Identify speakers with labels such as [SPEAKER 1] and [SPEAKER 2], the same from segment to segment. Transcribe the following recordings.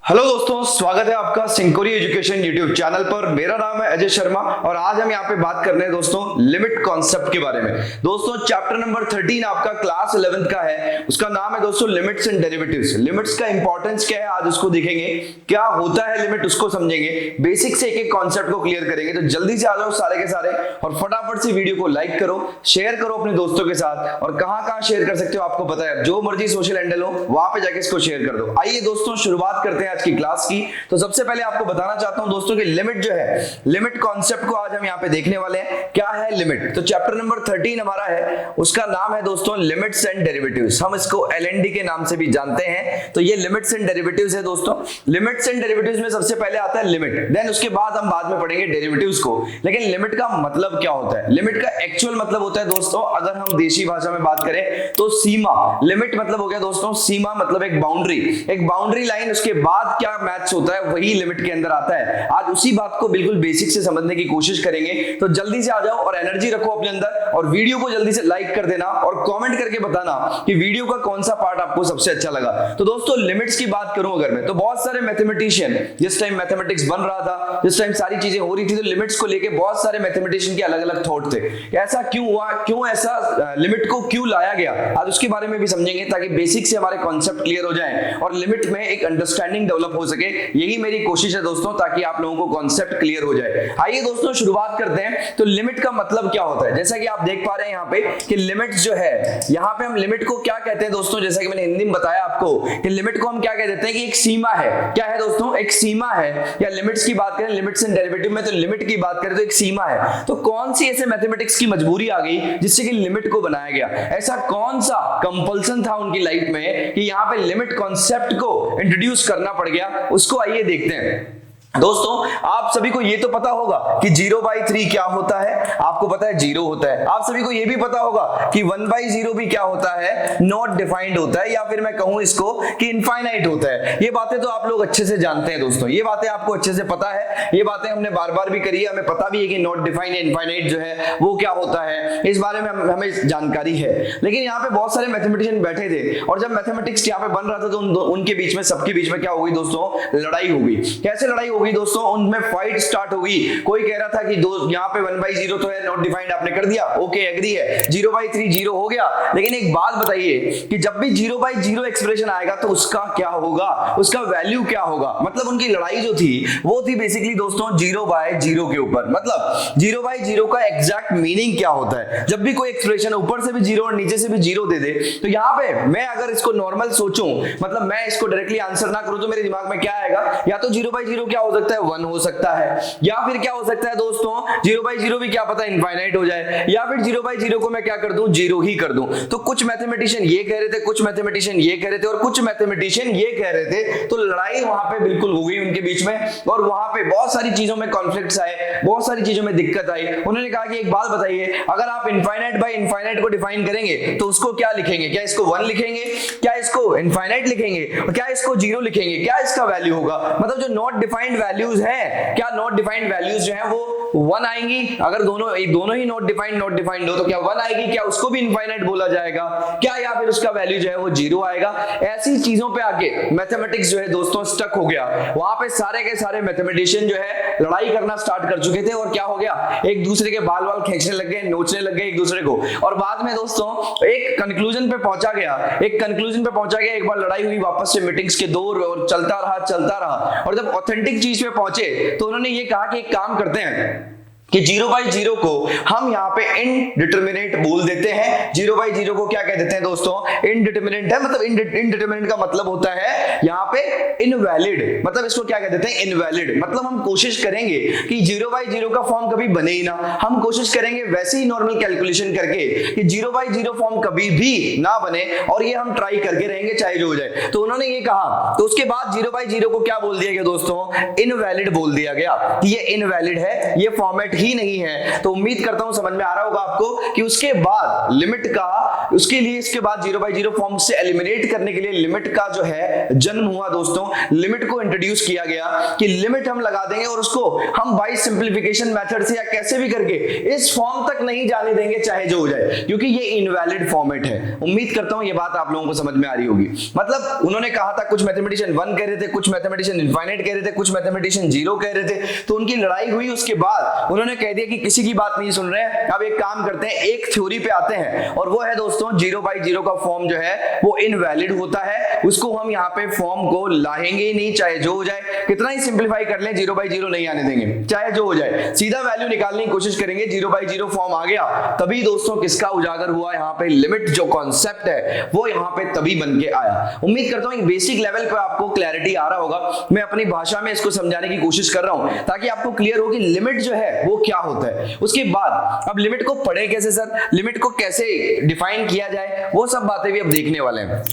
[SPEAKER 1] Hello दोस्तों, स्वागत है आपका सिंकोरी एजुकेशन यूट्यूब चैनल पर। मेरा नाम है अजय शर्मा और आज हम यहाँ पे बात कर रहे हैं दोस्तों लिमिट कॉन्सेप्ट के बारे में। दोस्तों चैप्टर नंबर 13 आपका क्लास 11th का है, उसका नाम है दोस्तों लिमिट्स एंड डेरिवेटिव्स। लिमिट्स का इंपॉर्टेंस क्या है आज उसको देखेंगे, क्या होता है लिमिट उसको समझेंगे, बेसिक से एक एक कॉन्सेप्ट को क्लियर करेंगे। तो जल्दी से आ जाओ सारे के सारे और फटाफट से वीडियो को लाइक करो, शेयर करो अपने दोस्तों के साथ। और कहाँ शेयर कर सकते हो आपको पता है, जो मर्जी सोशल हैंडल हो वहां पे जाके इसको शेयर कर दो। आइए दोस्तों शुरुआत करते हैं आज की क्लास की। तो सबसे पहले आपको बताना चाहता हूं दोस्तों कि लिमिट जो है, लिमिट कॉन्सेप्ट को आज हम यहां पे देखने वाले हैं। क्या है लिमिट? तो चैप्टर नंबर 13 हमारा है, उसका नाम है दोस्तों लिमिट्स एंड डेरिवेटिव्स। हम इसको LND के नाम से भी जानते हैं। तो ये लिमिट्स एंड डेरिवेटिव्स है दोस्तों। लिमिट्स एंड डेरिवेटिव्स में सबसे पहले आता है लिमिट, देन उसके बाद हम बाद में पढ़ेंगे डेरिवेटिव्स को। लेकिन लिमिट का मतलब क्या होता है? लिमिट का एक्चुअल मतलब होता है दोस्तों, अगर हम देशी भाषा में बात करें तो सीमा। लिमिट मतलब हो गया दोस्तों सीमा, मतलब एक बाउंड्री, एक बाउंड्री लाइन, उसके बाद क्या मैच होता है वही लिमिट के अंदर आता है। आज उसी बात को बिल्कुल बेसिक से समझने की कोशिश करेंगे। तो जल्दी से आ जाओ और एनर्जी रखो अपने अंदर और वीडियो को जल्दी से लाइक कर देना और कमेंट करके बताना कि वीडियो का कौन सा पार्ट आपको सबसे अच्छा लगा। तो दोस्तों लिमिट्स की बात करूं अगर मैं, तो बहुत सारे मैथमेटिशियन, जिस टाइम मैथमेटिक्स बन रहा था, जिस टाइम सारी चीजें हो रही थी, तो लिमिट्स को लेके बहुत सारे मैथमेटिशियन के अलग अलग थॉट थे। ऐसा क्यों हुआ, क्यों ऐसा लिमिट को क्यों लाया गया, आज उसके बारे में भी समझेंगे ताकि बेसिक से हमारे कॉन्सेप्ट क्लियर हो जाए और लिमिट में एक अंडरस्टैंडिंग डेवलप हो सके। यही मेरी कोशिश है दोस्तों, ताकि आप लोगों को कॉन्सेप्ट क्लियर हो जाए। आइए दोस्तों शुरुआत करते हैं। तो लिमिट का मतलब क्या होता है? जैसा कि आप देख पा रहे हैं यहाँ पे कि लिमिट जो है, यहाँ पे हम लिमिट को क्या कहते हैं दोस्तों, जैसा कि मैंने हिंदी में बताया आपको कि लिमिट को हम क्या कह देते हैं कि एक सीमा है। क्या है दोस्तों? एक सीमा है। या लिमिट्स की बात करें, लिमिट्स एंड डेरिवेटिव में, तो लिमिट की बात करें तो एक सीमा है। तो कौन सी ऐसे मैथमेटिक्स की मजबूरी आ गई जिससे कि लिमिट को बनाया गया? ऐसा कौन सा कंपल्सन था उनकी लाइफ में कि यहाँ पे लिमिट कॉन्सेप्ट को इंट्रोड्यूस करना पड़ गया? उसको आइए देखते हैं। दोस्तों आप सभी को ये तो पता होगा कि 0/3 क्या होता है, आपको पता है 0 होता है। आप सभी को ये भी पता होगा कि 1/0 भी क्या होता है, नॉट डिफाइंड होता है, या फिर मैं कहूं इसको कि इनफाइनाइट होता है। ये बातें तो आप लोग अच्छे से जानते हैं दोस्तों, ये बातें आपको अच्छे से पता है, ये बातें हमने बार बार भी करी है। हमें पता भी है कि नॉट डिफाइंड, इनफाइनाइट जो है वो क्या होता है, इस बारे में हमें जानकारी है। लेकिन यहाँ पे बहुत सारे मैथमेटिशियन बैठे थे और जब मैथमेटिक्स यहाँ पे बन रहा था तो उनके बीच में, सबके बीच में क्या हो गई दोस्तों, लड़ाई हो गई। कैसे लड़ाई हो गई दोस्तों? उनमें फाइट स्टार्ट हो गई। कोई कह रहा था कि यहाँ पे 1/0 तो है, नॉट डिफाइंड, आपने कर दिया, ओके एग्री है। 0/3 0 हो गया। लेकिन एक बात बताइए कि जब भी 0/0 एक्सप्रेशन आएगा तो उसका क्या होगा, उसका वैल्यू क्या होगा? मतलब उनकी लड़ाई जो थी वो थी बेसिकली दोस्तों 0/0 के ऊपर। मतलब 0/0 का एग्जैक्ट मीनिंग क्या होता है? जब भी कोई एक्सप्रेशन ऊपर से भी 0 और नीचे से भी 0 दे दे, तो यहाँ पे मैं अगर इसको नॉर्मल सोचूं, मतलब मैं इसको डायरेक्टली आंसर ना करूं, तो मेरे दिमाग में क्या आएगा? या तो 0/0 क्या हो सकता है, 1 हो सकता है, या फिर क्या हो सकता है दोस्तों 0/0 भी क्या पता इनफाइनाइट हो जाए, या फिर 0/0 को मैं क्या कर दूं, 0 ही कर दूं। तो कुछ मैथमेटिशियन ये कह रहे थे, कुछ मैथमेटिशियन ये कह रहे थे और कुछ मैथमेटिशियन ये कह रहे थे। तो लड़ाई वहां पे बिल्कुल हो गई उनके बीच में और वहां पे बहुत सारी चीजों में कॉन्फ्लिक्ट्स आए, बहुत सारी चीजों में दिक्कत आई। उन्होंने कहा कि एक बात बताइए, अगर आप इनफाइनाइट बाय इनफाइनाइट को डिफाइन करेंगे तो उसको क्या लिखेंगे? क्या इसको 1 लिखेंगे, क्या इसको इनफाइनाइट लिखेंगे, क्या इसको 0 लिखेंगे, क्या इसका वैल्यू होगा? मतलब जो नॉट डिफाइंड वैल्यूज है, क्या नॉट डिफाइंड वैल्यूज जो है वो 1 आएंगी? अगर दोनों ही नॉट डिफाइंड हो तो क्या 1 आएगी? क्या उसको भी इनफाइनाइट बोला जाएगा क्या, या फिर उसका वैल्यू जो है वो 0 आएगा? ऐसी चीजों पे आके मैथमेटिक्स जो है दोस्तों स्टक हो गया। वहां पे सारे के सारे मैथमेटिशियन जो है लड़ाई करना स्टार्ट कर चुके थे और क्या हो गया, एक दूसरे के बाल बाल खींचने लग गए, नोचने लग गए एक दूसरे को। और बाद में दोस्तों एक कंक्लूजन पे पहुंचा गया, एक बार लड़ाई हुई, वापस से मीटिंग्स के दौर और चलता रहा और जब ऑथेंटिक चीज पे पहुंचे तो उन्होंने ये कहा कि एक काम करते हैं कि 0/0 को हम यहाँ पे इनडिटरमिनेट बोल देते हैं। 0/0 को क्या कह देते हैं दोस्तों, इनडिटरमिनेट है। मतलब इनडिटरमिनेट का मतलब होता है यहाँ पे इनवैलिड, मतलब इसको क्या कह देते हैं, इनवैलिड। मतलब हम कोशिश करेंगे कि 0/0 का फॉर्म कभी बने ही ना, हम कोशिश करेंगे वैसे ही नॉर्मल कैलकुलेशन करके कि 0/0 फॉर्म कभी भी ना बने और ये हम ट्राई करके रहेंगे चाहे जो हो जाए। तो उन्होंने ये कहा, तो उसके बाद 0/0 को क्या बोल दिया गया दोस्तों, इनवैलिड बोल दिया गया कि ये इनवैलिड है, ये फॉर्मेट ही ही नहीं है। तो उम्मीद करता हूं समझ में आ रहा होगा आपको कि उसके बाद लिमिट का, उसके लिए इसके बाद 0/0 फॉर्म से एलिमिनेट करने के लिए लिमिट का जो है जन्म हुआ दोस्तों। लिमिट को इंट्रोड्यूस किया गया कि लिमिट हम लगा देंगे और उसको हम बाय सिंपलीफिकेशन मेथड से या कैसे भी करके इस फॉर्म तक नहीं जाने देंगे चाहे जो हो जाए, क्योंकि ये इनवैलिड फॉर्मेट है। उम्मीद करता हूं ये बात आप लोगों को समझ में आ रही होगी। मतलब उन्होंने कहा था, कुछ मैथमेटिशियन 1 कह रहे थे, कुछ मैथमेटिशियन इनफाइनाइट कह रहे थे, कुछ मैथमेटिशियन 0 कह रहे थे। तो उनकी लड़ाई हुई, उसके बाद उन्होंने कह दिया कि किसी की बात नहीं सुन रहे हैं, अब एक काम करते हैं, एक थ्योरी पे आते हैं और वो है दोस्तों 0/0 का फॉर्म जो है वो इनवैलिड होता है, उसको हम यहाँ पे फॉर्म को लाएंगे ही नहीं चाहे जो हो जाए। कितना ही सिंपलीफाई कर लें 0/0 नहीं आने देंगे चाहे जो हो जाए, सीधा वैल्यू निकालने की कोशिश करेंगे। 0/0 फॉर्म आ गया तभी दोस्तों किसका उजागर हुआ, यहाँ पे लिमिट जो कॉन्सेप्ट है वो यहाँ पे तभी बन के आया। उम्मीद करता हूँ बेसिक लेवल पे आपको क्लैरिटी आ रहा होगा। मैं अपनी भाषा में इसको समझाने की कोशिश कर रहा हूं ताकि आपको क्लियर हो कि लिमिट जो है वो क्या होता है। उसके बाद अब लिमिट को पढ़े कैसे सर, लिमिट को कैसे डिफाइन किया जाए, वो सब बातें भी अब देखने वाले हैं।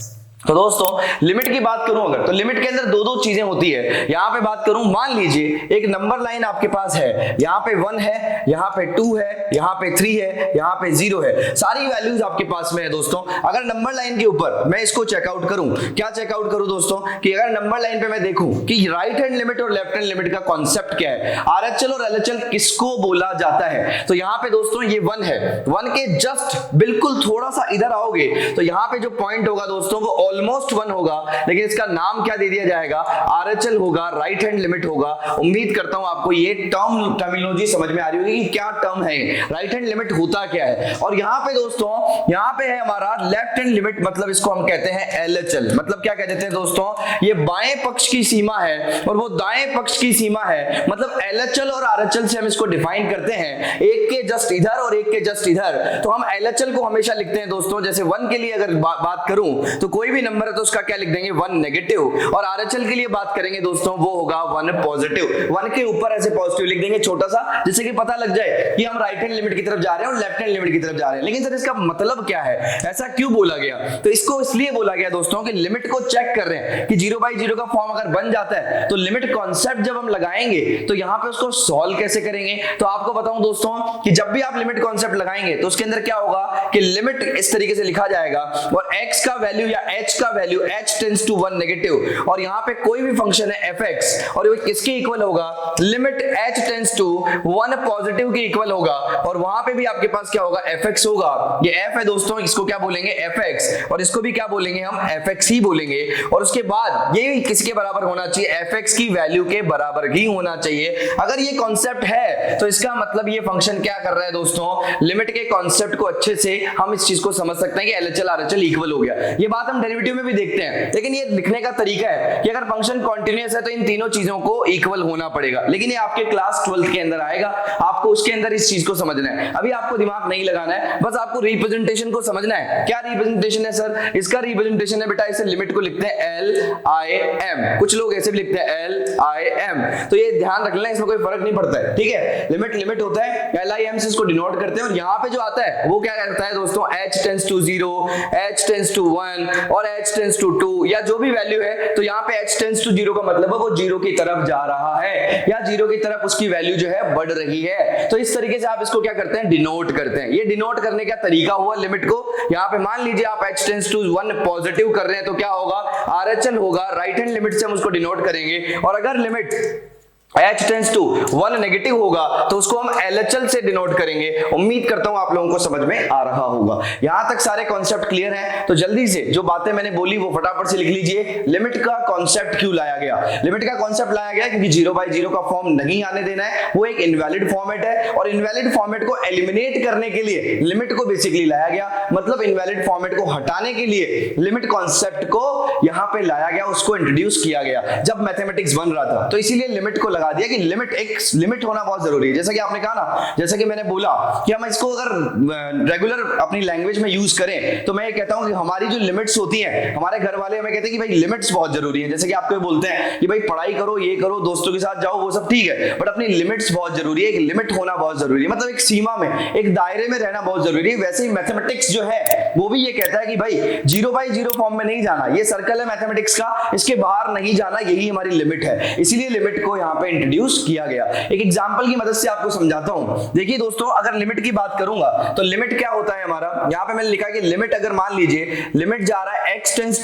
[SPEAKER 1] तो दोस्तों लिमिट की बात करूं अगर, तो लिमिट के अंदर दो चीजें होती है। यहां पे बात करूं, मान लीजिए एक नंबर लाइन आपके पास है, यहां पे 1 है, यहां पे 2 है, यहां पे 3 है, यहां पे 0 है, सारी वैल्यूज आपके पास में है दोस्तों। अगर नंबर लाइन के ऊपर मैं इसको चेकआउट करूं, क्या चेकआउट करूं दोस्तों, कि अगर नंबर लाइन पे मैं देखूं कि राइट हैंड लिमिट और लेफ्ट हैंड लिमिट का कॉन्सेप्ट क्या है, आरएचएल और एलएचएल किसको बोला जाता है, तो यहां पे दोस्तों ये 1 है, 1 के जस्ट बिल्कुल थोड़ा सा इधर आओगे तो यहां पे जो पॉइंट होगा दोस्तों वो ऑलमोस्ट 1 होगा, लेकिन इसका नाम क्या दे दिया जाएगा, आरएचएल होगा, राइट हैंड लिमिट होगा। उम्मीद करता हूं आपको ये टर्मिनोलॉजी समझ में आ रही होगी कि क्या टर्म है, राइट हैंड लिमिट होता क्या है। और यहां पे दोस्तों, यहां पे है हमारा लेफ्ट हैंड लिमिट, मतलब इसको हम कहते हैं एलएचएल। मतलब क्या कहते हैं दोस्तों, ये बाएं पक्ष की सीमा है और वो दाएं पक्ष की सीमा है। मतलब एलएचएल और आरएचएल से हम इसको डिफाइन करते हैं, एक के जस्ट इधर और एक के जस्ट इधर। तो हम एलएचएल को हमेशा लिखते हैं दोस्तों, जैसे 1 के लिए अगर बात करूं तो कोई भी नंबर है तो उसका क्या लिख देंगे, 1 नेगेटिव, और आरएचएल के लिए बात करेंगे दोस्तों वो होगा 1 पॉजिटिव। 1 के ऊपर ऐसे पॉजिटिव लिख देंगे छोटा सा, जिससे कि पता लग जाए कि हम राइट हैंड लिमिट की तरफ जा रहे हैं और लेफ्ट हैंड लिमिट की तरफ जा रहे हैं। लेकिन सर इसका मतलब क्या है, ऐसा क्यों बोला गया, तो इसको इसलिए बोला गया दोस्तों कि लिमिट को चेक कर रहे हैं कि 0/0 का फॉर्म अगर बन जाता है तो लिमिट कॉन्सेप्ट जब हम लगाएंगे तो यहां पे उसको सॉल्व कैसे करेंगे। तो आपको बताऊं दोस्तों कि जब भी आप लिमिट कॉन्सेप्ट लगाएंगे तो उसके अंदर क्या होगा कि लिमिट इस तरीके से लिखा जाएगा और x का वैल्यू या h का value h tends to 1 negative, और यहां पे कोई भी फंक्शन है fx और वो किसके इक्वल होगा, limit h tends to 1 positive के इक्वल होगा, और वहां पे भी आपके पास क्या होगा, fx होगा। ये f है दोस्तों, इसको क्या बोलेंगे fx, और इसको भी क्या बोलेंगे हम fx ही बोलेंगे। और उसके बाद ये किसके बराबर होना चाहिए, fx की वैल्यू के बराबर ही होना चाहिए। अगर ये कॉन्सेप्ट है तो इसका मतलब ये फंक्शन क्या कर रहा है दोस्तों, लिमिट के कॉन्सेप्ट को अच्छे से हम इस चीज को समझ सकते हैं कि एलएचएल आरएचएल इक्वल हो गया। ये बात हम डेरिवेटिव में भी देखते हैं, लेकिन ये लिखने का तरीका है कि अगर फंक्शन कॉन्टिन्यूअस है तो इन तीनों चीजों को इक्वल होना पड़ेगा। लेकिन ये आपके क्लास 12th के अंदर आएगा, आपको उसके अंदर इस चीज को समझना है। अभी आपको दिमाग नहीं लगाना है, बस आपको रिप्रेजेंटेशन को समझना है। क्या रिप्रेजेंटेशन है सर, इसका रिप्रेजेंटेशन है बेटा, इसे लिमिट को लिखते हैं LIM, कुछ लोग ऐसे भी लिखते हैं LIM, तो ये ध्यान रख लेना, इसमें कोई फर्क नहीं पड़ता है, ठीक है। लिमिट लिमिट होता है, LIM से इसको डिनोट करते हैं, और यहाँ पे जो आता है वो क्या करता है दोस्तों, h tends to 0, h tends to 1 और h टेंड्स टू 2 या जो भी वैल्यू है, तो यहाँ पे h टेंड्स टू 0 का मतलब है वो 0 की तरफ जा रहा है या 0 की तरफ उसकी वैल्यू जो है बढ़ रही है। तो इस तरीके से आप इसको क्या करते हैं, डिनोट करते हैं। ये डिनोट करने का तरीका हुआ लिमिट को। यहाँ पे मान लीजिए आप h टेंड्स टू 1 पॉजिटिव कर रहे हैं तो क्या होगा, आरएचएल होगा, राइट हैंड लिमिट से हम उसको डिनोट करेंगे, और अगर limit h tends to 1 negative होगा तो उसको हम LHL से डिनोट करेंगे। उम्मीद करता हूं आप लोगों को समझ में आ रहा होगा। यहां तक सारे कॉन्सेप्ट क्लियर हैं, तो जल्दी से जो बातें मैंने बोली वो फटाफट से लिख लीजिए। लिमिट का कॉन्सेप्ट क्यों लाया गया, लिमिट का कॉन्सेप्ट लाया गया क्योंकि 0/0 का फॉर्म नहीं आने देना है, वो एक इनवैलिड फॉर्मेट है, और इनवैलिड फॉर्मेट को एलिमिनेट करने के लिए लिमिट को बेसिकली लाया गया। मतलब इनवैलिड फॉर्मेट को हटाने के लिए लिमिट कॉन्सेप्ट को यहां पे लाया गया, उसको इंट्रोड्यूस किया गया जब मैथमेटिक्स बन रहा था। तो इसीलिए लिमिट को लगा दिया कि लिमिट, एक लिमिट होना बहुत जरूरी है। जैसा कि आपने कहा ना, जैसा कि मैंने बोला कि हम इसको अगर रेगुलर अपनी लैंग्वेज में यूज करें तो मैं ये कहता हूं कि हमारी जो लिमिट्स होती हैं, हमारे घर वाले हमें कहते हैं कि भाई लिमिट्स बहुत जरूरी है। जैसे कि आपको बोलते हैं कि भाई पढ़ाई करो, ये करो, दोस्तों के साथ जाओ, वो सब ठीक है, बट अपनी लिमिट्स बहुत जरूरी है। एक लिमिट होना बहुत जरूरी है, मतलब एक सीमा में, एक दायरे में रहना बहुत जरूरी है। वैसे ही मैथमेटिक्स जो है वो भी ये कहता है कि भाई 0/0 फॉर्म में नहीं जाना, ये सर्कल है मैथमेटिक्स का, इसके बाहर नहीं जाना, यही हमारी लिमिट है। इसीलिए लिमिट को यहाँ पे इंट्रोड्यूस किया गया। एक एग्जांपल की मदद से आपको समझाता हूं। देखिए दोस्तों, अगर लिमिट की बात करूंगा तो लिमिट क्या होता है हमारा, यहां पे मैंने लिखा है कि लिमिट, अगर मान लीजिए लिमिट जा रहा है x टेंस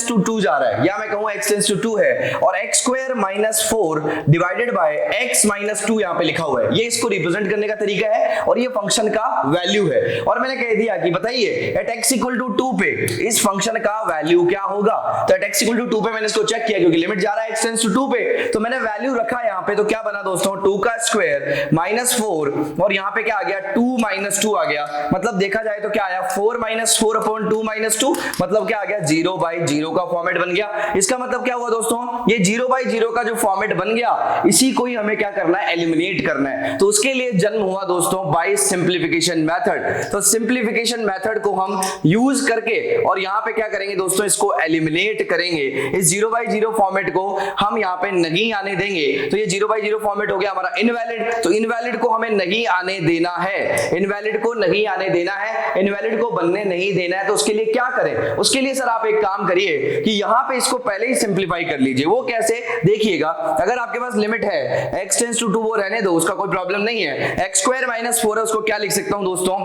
[SPEAKER 1] टू 2 जा रहा है, या मैं कहूं x टेंस टू 2 है, और x square minus 4 divided by x minus 2 यहां पे लिखा हुआ है। ये इसको रिप्रेजेंट करने का तरीका है और ये फंक्शन का वैल्यू है। और मैंने कह दिया कि बताइए एट x इक्वल टू 2 पे इस फंक्शन का वैल्यू क्या होगा। तो एट x इक्वल टू 2 पे मैंने इसको चेक किया, क्योंकि लिमिट जा रहा है x टेंस टू 2 पे, तो मैंने वैल्यू रखा यहां पे, तो क्या बना दोस्तों 2 का स्क्वायर माइनस 4, और यहां पे क्या आ गया 2 माइनस 2 आ गया। मतलब देखा जाए तो क्या आया 4 माइनस 4 अपॉन 2 माइनस 2, मतलब क्या आ गया 0 बाई 0 का फॉर्मेट बन गया। इसका मतलब क्या हुआ दोस्तों, ये 0 बाई 0 का जो फॉर्मेट बन गया, इसी को ही हमें क्या करना है, एलिमिनेट करना है। तो उसके लिए जन्म हुआ दोस्तों बाय सिंप्लीफिकेशन मेथड। तो सिंप्लीफिकेशन मेथड को हम यूज करके और यहां पे क्या करेंगे दोस्तों, इसको एलिमिनेट करेंगे। इस 0 बाई 0 फॉर्मेट को हम यहां पे नहीं आने देंगे, तो ये 0 बाई 0 फॉर्मेट हो गया हमारा इनवैलिड। तो इनवैलिड को हमें नहीं आने देना है, इनवैलिड को नहीं आने देना है, इनवैलिड को बनने नहीं देना है। तो उसके लिए क्या करें, उसके लिए सर आप एक काम करिए कि यहां पे इसको पहले ही सिंप्लीफाई कर लीजिए। वो कैसे, देखिएगा, अगर आपके पास लिमिट है x टेंस टू 2, वो रहने दो, उसका कोई प्रॉब्लम नहीं है। x स्क्वायर माइनस 4 है, उसको क्या लिख सकता हूं दोस्तों,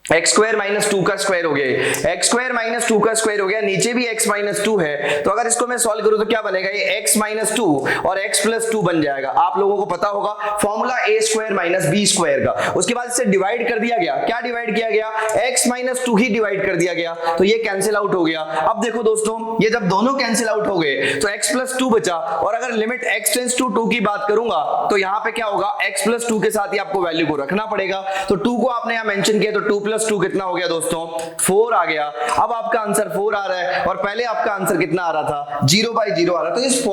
[SPEAKER 1] x स्क्वायर माइनस 2 का स्क्वायर हो गया, x स्क्वायर माइनस 2 का स्क्वायर हो गया, नीचे भी x माइनस 2 है। तो अगर इसको मैं सॉल्व करूं तो क्या बनेगा, ये x माइनस 2 और x प्लस 2 बन जाएगा। आप लोगों को पता होगा formula a square minus b square का। उसके बाद इसे डिवाइड कर दिया गया, क्या डिवाइड किया गया, x माइनस 2 ही डिवाइड कर दिया गया, तो ये कैंसिल आउट हो गया। अब देखो दोस्तों, ये जब दोनों कैंसिल आउट हो गए तो x प्लस 2 बचा, और अगर लिमिट x टेंस टू 2 की बात करूंगा तो यहां पे क्या होगा, x प्लस 2 के साथ ही आपको वैल्यू को रखना पड़ेगा। तो 2 को आपने यहां मेंशन किया, तो 2 प्लस 2 कितना हो गया दोस्तों, 4 आ गया। अब आपका आंसर 4 आ रहा है, और पहले आपका आंसर कितना आ रहा था, 0 बाई 0 आ रहा है। तो इस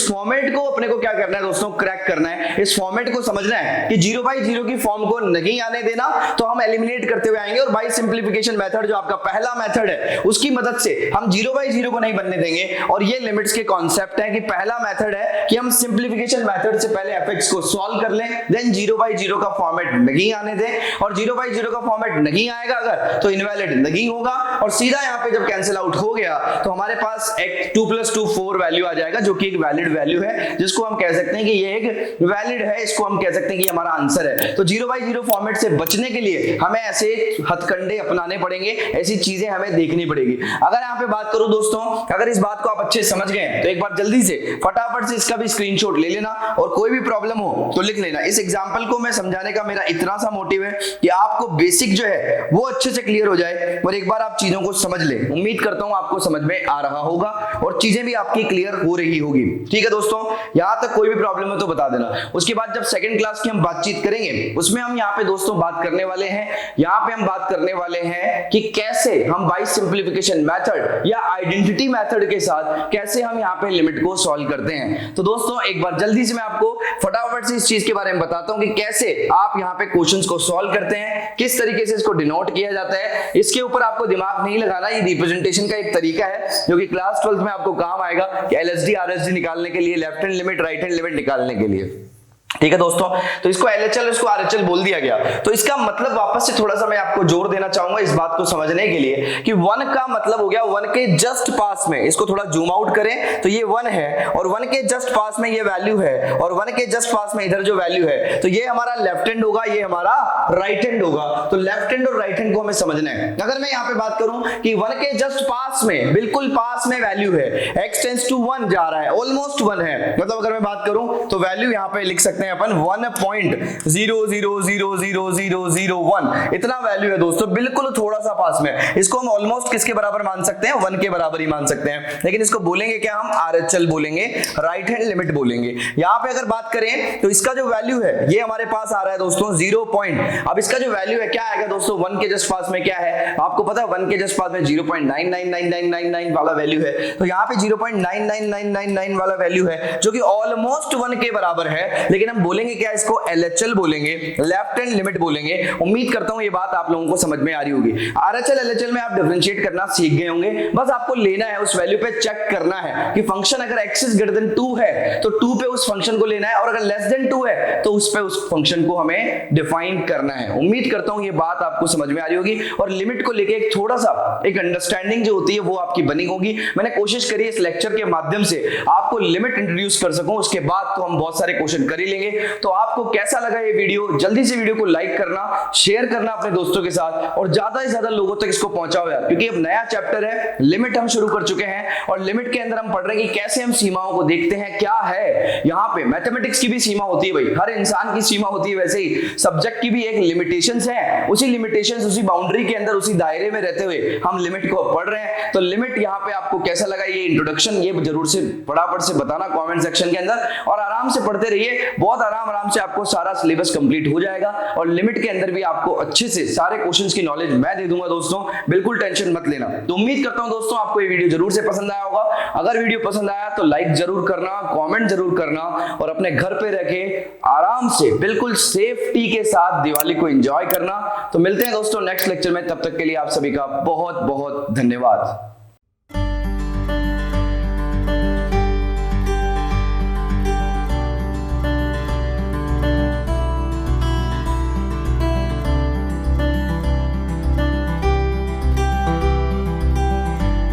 [SPEAKER 1] फॉर्मेट को अपने को क्या करना है दोस्तों, क्रैक करना है। इस फॉर्मेट को समझना है कि 0 बाई 0 की फॉर्म को नहीं आने देना, तो हम एलिमिनेट करते हुए आएंगे, और बाई सिंप्लीफिकेशन मेथड जो आपका पहला मेथड है उसकी मदद से हम 0 बाई 0 को नहीं बनने देंगे। और ये लिमिट्स के कॉन्सेप्ट है कि पहला मेथड है कि हम सिंप्लीफिकेशन मेथड से पहले fx को सॉल्व कर लें, देन 0 बाई 0 का फॉर्मेट नहीं आने दें, और 0 बाई 0 का फॉर्मेट नहीं आएगा अगर तो इनवैलिड नहीं होगा, और सीधा यहां पे जब कैंसिल आउट हो गया तो हमारे पास 2 प्लस 2 4 वैल्यू आ जाएगा, जो कि एक वैलिड वैल्यू है, जिसको हम कह सकते हैं कि ये एक वैलिड है, इसको हम कह सकते हैं कि हमारा आंसर है। तो 0 बाई 0 फॉर्मेट से बचने के लिए हमें ऐसे हथकंडे अपनाने पड़ेंगे, ऐसी चीजें हमें देखनी पड़ेगी। अगर यहां पे बात करूं दोस्तों, अगर इस बात को आप अच्छे समझ गए तो एक बार जल्दी से फटाफट से इसका भी स्क्रीनशॉट ले लेना, और कोई भी प्रॉब्लम हो तो लिख लेना। इस एग्जांपल को मैं समझाने का मेरा इतना सा मोटिव है कि आपको बेसिक जो है वो अच्छे से क्लियर हो जाए, और एक बार आप चीजों को समझ लें। उम्मीद करता हूं आपको समझ में आ रहा होगा और चीजें भी आपकी क्लियर हो रही होगी। ठीक है दोस्तों, यहां तक कोई भी प्रॉब्लम है तो बता देना। उसके बाद जब सेकंड क्लास की हम बातचीत करेंगे उसमें हम यहाँ पे दोस्तों बात करने वाले हैं, यहाँ पे हम बात करने वाले हैं कि कैसे हम बाय सिंप्लीफिकेशन मेथड या आइडेंटिटी मेथड के साथ कैसे हम यहाँ पे लिमिट को सॉल्व करते हैं। तो दोस्तों एक बार जल्दी से मैं आपको फटाफट से इस चीज के बारे में बताता हूं कि कैसे आप यहाँ पे क्वेश्चंस को सॉल्व करते हैं, किस तरीके से इसको डिनोट किया जाता है। इसके ऊपर आपको दिमाग नहीं लगाना, ये रिप्रेजेंटेशन का एक तरीका है जो कि क्लास 12 में आपको काम आएगा कि एलएसडी आरएसडी निकालने के लिए, left hand limit right hand limit निकालने के लिए। ठीक है दोस्तों, तो इसको एलएचएल इसको आरएचएल बोल दिया गया। तो इसका मतलब वापस से थोड़ा सा मैं आपको जोर देना चाहूंगा इस बात को समझने के लिए कि 1 का मतलब हो गया 1 के जस्ट पास में। इसको थोड़ा जूम आउट करें तो ये 1 है, और 1 के जस्ट पास में ये वैल्यू है, और 1 के जस्ट पास में इधर जो वैल्यू है, तो ये हमारा लेफ्ट हैंड होगा, ये हमारा राइट हैंड होगा। तो लेफ्ट हैंड और राइट हैंड को हमें समझना है। अगर मैं यहाँ पे बात करूं कि 1 के जस्ट पास में, बिल्कुल पास में वैल्यू है, x टेंस टू 1 जा रहा है, ऑलमोस्ट 1 है, मतलब अगर मैं बात करूं तो वैल्यू यहाँ पे लिख सकते हैं अपन 1.00000001, इतना वैल्यू है दोस्तों, बिल्कुल थोड़ा सा पास में। इसको हम ऑलमोस्ट किसके बराबर मान सकते हैं, 1 के बराबर ही मान सकते हैं, लेकिन इसको बोलेंगे क्या, हम आरएचएल बोलेंगे, राइट हैंड लिमिट बोलेंगे। यहाँ पे अगर बात करें तो इसका जो वैल्यू है ये हमारे पास आ रहा है दोस्तों 0 पॉइंट। अब इसका जो वैल्यू है क्या आएगा दोस्तों, 1 के जस्ट पास में क्या है आपको पता है, 1 के जस्ट पास में 0.999999 वाला वैल्यू है। तो यहाँ पे 0.99999 वाला वैल्यू है जो कि ऑलमोस्ट 1 के बराबर है, लेकिन हम हम बोलेंगे क्या, इसको LHL बोलेंगे, लेफ्ट हैंड लिमिट बोलेंगे। उम्मीद करता हूं ये बात आप लोगों को समझ में आ रही होगी। RHL LHL में आप डिफरेंशिएट करना सीख गए होंगे। बस आपको लेना है, उस वैल्यू पे चेक करना है कि फंक्शन अगर x इज ग्रेटर देन 2 है तो 2 पे उस फंक्शन को लेना है, और अगर लेस देन 2 है तो उस पे उस फंक्शन को हमें डिफाइन करना है। उम्मीद करता हूं ये बात आपको समझ में आ रही होगी और लिमिट को लेके एक थोड़ा सा एक अंडरस्टैंडिंग जो होती है वो आपकी बनी होगी। मैंने कोशिश करी इस लेक्चर के माध्यम से आपको लिमिट इंट्रोड्यूस कर सकूं, उसके बाद तो हम बहुत सारे क्वेश्चन कर ही लेंगे। तो आपको कैसा लगा ये वीडियो, जल्दी से वीडियो को लाइक करना, शेयर करना अपने दोस्तों के साथ और ज्यादा से ज्यादा लोगों तक इसको पहुंचाओ यार, क्योंकि अब नया चैप्टर है, लिमिट हम शुरू कर चुके हैं और लिमिट के अंदर हम पढ़ रहे हैं कि कैसे हम सीमाओं को देखते हैं। क्या है यहाँ पे मैथमेटिक्स की भी सीमा होती है भाई, हर इंसान की सीमा होती है, वैसे ही सब्जेक्ट की भी एक लिमिटेशंस है। उसी लिमिटेशंस, उसी बाउंड्री के अंदर, उसी दायरे में रहते हुए हम लिमिट को पढ़ रहे हैं। तो लिमिट यहाँ पे आपको कैसा लगा ये इंट्रोडक्शन, ये जरूर से फटाफट से बताना कमेंट सेक्शन के अंदर, और आराम से पढ़ते रहिए, बहुत आराम से आपको सारा सिलेबस कंप्लीट हो जाएगा और लिमिट के अंदर भी आपको अच्छे से सारे क्वेश्चंस की नॉलेज मैं दे दूंगा दोस्तों, बिल्कुल टेंशन मत लेना। तो उम्मीद करता हूं दोस्तों आपको ये वीडियो जरूर से पसंद आया होगा। अगर वीडियो पसंद आया तो लाइक जरूर करना, कमेंट जरूर करना और अपने घर पे रह के आराम से बिल्कुल सेफ्टी के साथ दिवाली को एंजॉय करना। तो मिलते हैं दोस्तों नेक्स्ट लेक्चर में, तब तक के लिए आप सभी का बहुत बहुत धन्यवाद।